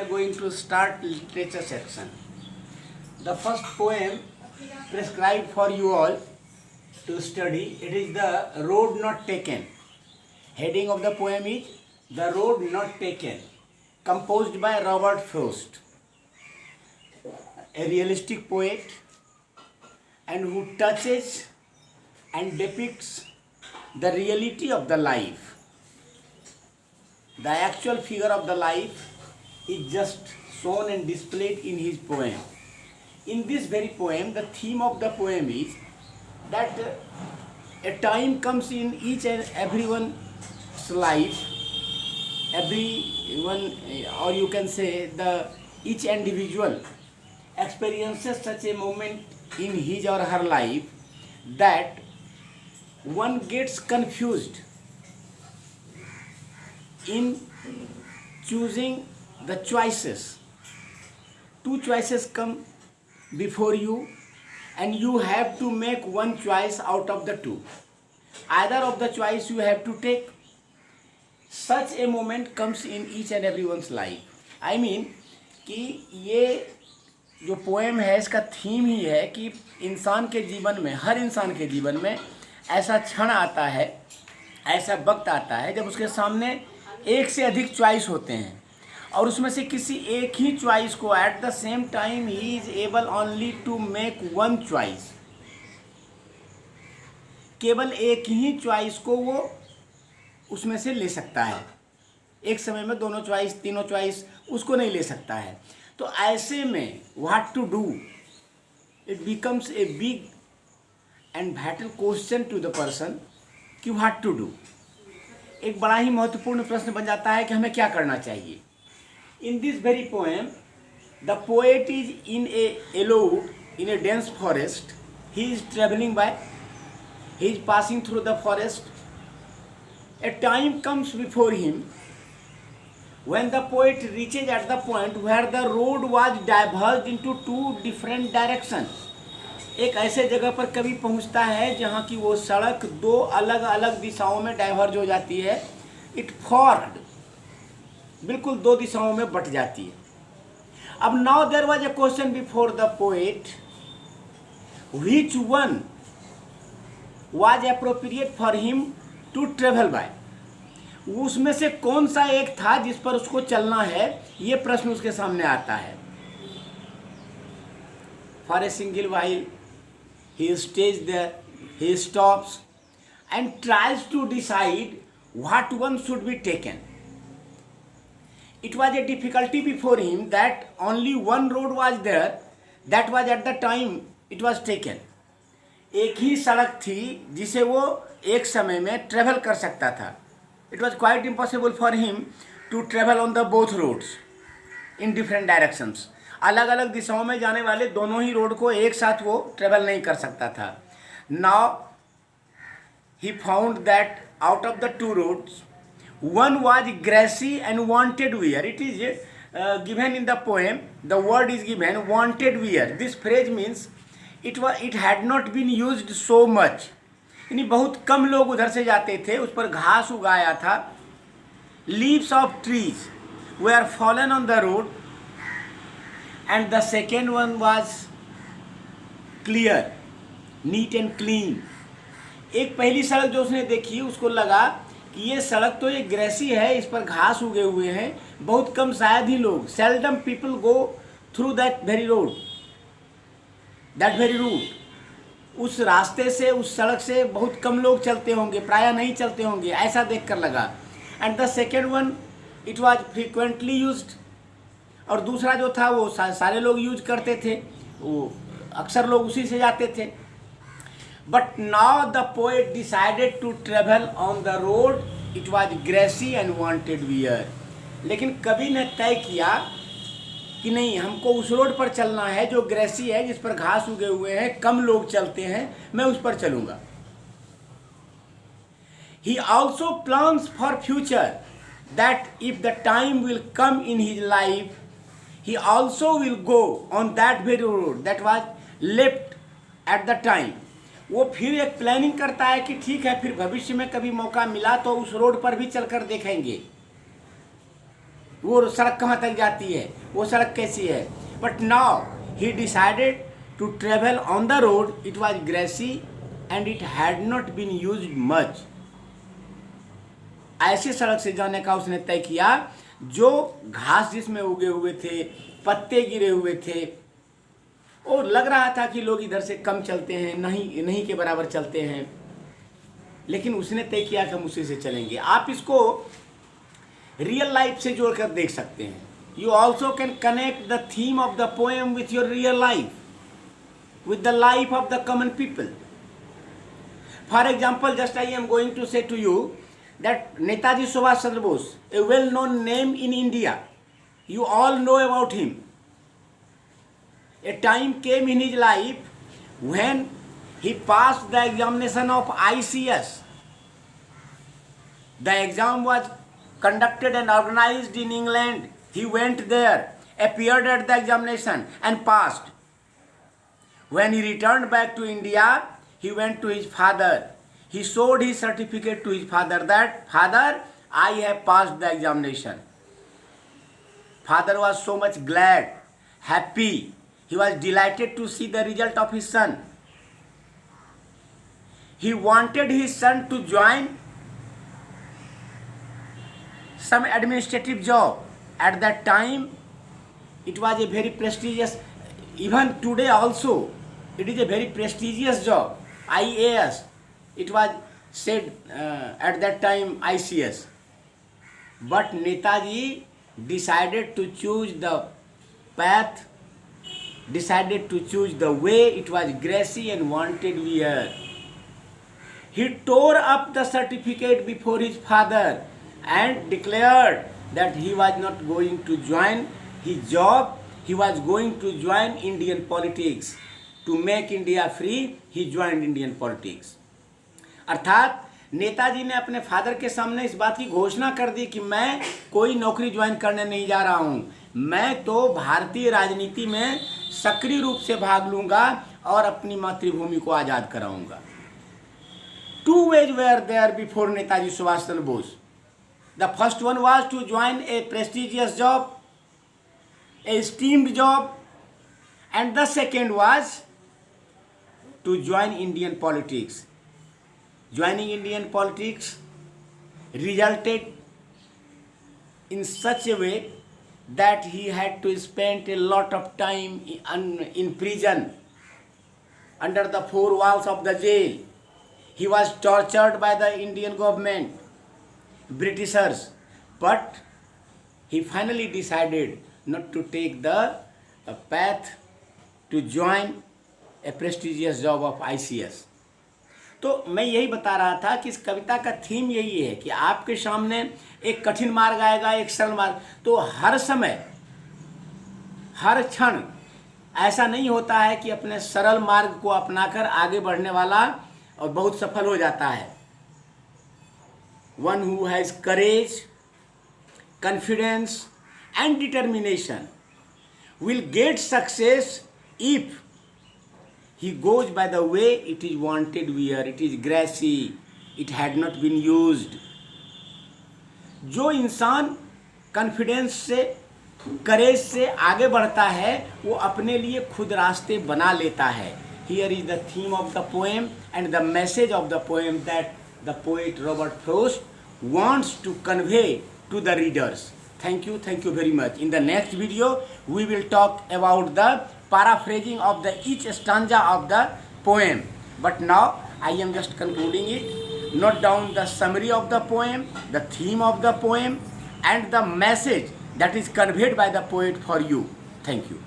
are going to start literature section. The first poem prescribed for you all to study, it is The Road Not Taken. Heading of the poem is The Road Not Taken, composed by Robert Frost, a realistic poet and who touches and depicts the reality of the life. The actual figure of the life is just shown and displayed in his poem. In this very poem, the theme of the poem is that a time comes in each and everyone's life, everyone, or you can say each individual experiences such a moment in his or her life that one gets confused in choosing the choices. Two choices come before you and you have to make one choice out of the two. Either of the choice you have to take. Such a moment comes in each and everyone's life. I mean कि ये जो poem है इसका theme ही है कि इंसान के जीवन में, हर इंसान के जीवन में ऐसा क्षण आता है, ऐसा वक्त आता है जब उसके सामने एक से अधिक चॉइस होते हैं और उसमें से किसी एक ही चॉइस को एट द सेम टाइम ही is able only to make one choice. केवल एक ही चॉइस को वो उसमें से ले सकता है. एक समय में दोनों चॉइस, तीनों चॉइस उसको नहीं ले सकता है. तो ऐसे में what to do, it becomes a big and vital question to the person कि व्हाट टू डू. एक बड़ा ही महत्वपूर्ण प्रश्न बन जाता है कि हमें क्या करना चाहिए. In this very poem the poet is in a allowed in a dense forest. He is travelling by, he is passing through the forest. A time comes before him when the poet reaches at the point where the road was diverged into two different directions. एक ऐसे जगह पर कवि पहुंचता है जहाँ की वो सड़क दो अलग अलग दिशाओं में डाइवर्ज हो जाती है. इट फॉर्क्ड, बिल्कुल दो दिशाओं में बट जाती है. अब now there was a question before the poet, which one was appropriate for him to travel by. उसमें से कौन सा एक था जिस पर उसको चलना है, ये प्रश्न उसके सामने आता है. For a single while he stays there, he stops and tries to decide what one should be taken. It was a difficulty before him that only one road was there, that was at the time it was taken. एक ही सड़क थी जिसे वो एक समय में travel कर सकता था. It was quite impossible for him to travel on the both roads in different directions. अलग अलग दिशाओं में जाने वाले दोनों ही रोड को एक साथ वो ट्रेवल नहीं कर सकता था. Now he found that out of the two roads one was grassy and wanted wear. It is given in the poem, the word is given wanted wear. This phrase means it had not been used so much. यानी बहुत कम लोग उधर से जाते थे. उस पर घास उगाया था. Leaves of trees where fallen on the road and the second one was clear, neat and clean. एक पहली सड़क जो उसने देखी उसको लगा कि ये सड़क तो ये ग्रेसी है, इस पर घास उगे हुए हैं, बहुत कम शायद ही लोग, seldom people go through that very road, that very route. उस रास्ते से, उस सड़क से बहुत कम लोग चलते होंगे, प्रायः नहीं चलते होंगे, ऐसा देखकर लगा. and the second one it was frequently used. और दूसरा जो था वो सारे लोग यूज करते थे, वो अक्सर लोग उसी से जाते थे. But now the poet decided to travel on the road it was grassy and wanted wear. लेकिन कवि ने तय किया कि नहीं, हमको उस रोड पर चलना है जो ग्रेसी है, जिस पर घास उगे हुए हैं, कम लोग चलते हैं, मैं उस पर चलूँगा. He also plans for future that if the time will come in his life, he also will go on that very road that was left at the time. वो फिर एक प्लानिंग करता है कि ठीक है, फिर भविष्य में कभी मौका मिला तो उस रोड पर भी चलकर देखेंगे. वो सड़क कहाँ तक जाती है, वो सड़क कैसी है. But now he decided to travel on the road. It was grassy and it had not been use much. ऐसी सड़क से जाने का उसने तय किया जो घास जिसमें उगे हुए थे, पत्ते गिरे हुए थे, और लग रहा था कि लोग इधर से कम चलते हैं, नहीं के बराबर चलते हैं, लेकिन उसने तय किया कि हम उसी से चलेंगे. आप इसको रियल लाइफ से जोड़कर देख सकते हैं. You also can connect the theme of the poem with your real life, with the life of the common people. For example, just I am going to say to you that Netaji Subhash Chandra Bose, a well-known name in India, you all know about him. A time came in his life when he passed the examination of ICS. The exam was conducted and organized in England. He went there, appeared at the examination and passed. When he returned back to India, he went to his father. He showed his certificate to his father that, "Father, I have passed the examination." Father was so much glad, happy. He was delighted to see the result of his son. He wanted his son to join some administrative job. At that time, it was a very prestigious, even today also, it is a very prestigious job, IAS. It was said at that time ICS. But Netaji decided to choose the path, decided to choose the way. It was grassy and wanted wear. He tore up the certificate before his father and declared that he was not going to join his job. He was going to join Indian politics. To make India free, he joined Indian politics. अर्थात नेताजी ने अपने father के सामने इस बात की घोषणा कर दी कि मैं कोई नौकरी ज्वाइन करने नहीं जा रहा हूँ, मैं तो भारतीय राजनीति में सक्रिय रूप से भाग लूँगा और अपनी मातृभूमि को आज़ाद कराऊँगा. Two ways were there before Netaji Subhash Chandra Bose. The first one was to join a prestigious job, a esteemed job, and the second was to join Indian politics. Joining Indian politics resulted in such a way that he had to spend a lot of time in prison, under the four walls of the jail. He was tortured by the Indian government, Britishers, but he finally decided not to take the path to join a prestigious job of ICS. तो मैं यही बता रहा था कि इस कविता का theme यही है कि आपके सामने एक कठिन मार्ग आएगा, एक सरल मार्ग. तो हर समय, हर क्षण ऐसा नहीं होता है कि अपने सरल मार्ग को अपनाकर आगे बढ़ने वाला और बहुत सफल हो जाता है. One who has courage, confidence and determination will get success if he goes by the way it is wanted where it is grassy, it had not been used. जो इंसान कॉन्फिडेंस से, करेज से आगे बढ़ता है, वो अपने लिए खुद रास्ते बना लेता है. Here is the theme of the poem and the message of the poem that the poet Robert Frost wants to convey to the readers. Thank you very much. In the next video, we will talk about the paraphrasing of the each stanza of the poem. But now I am just concluding it. Note down the summary of the poem, the theme of the poem, and the message that is conveyed by the poet for you. Thank you.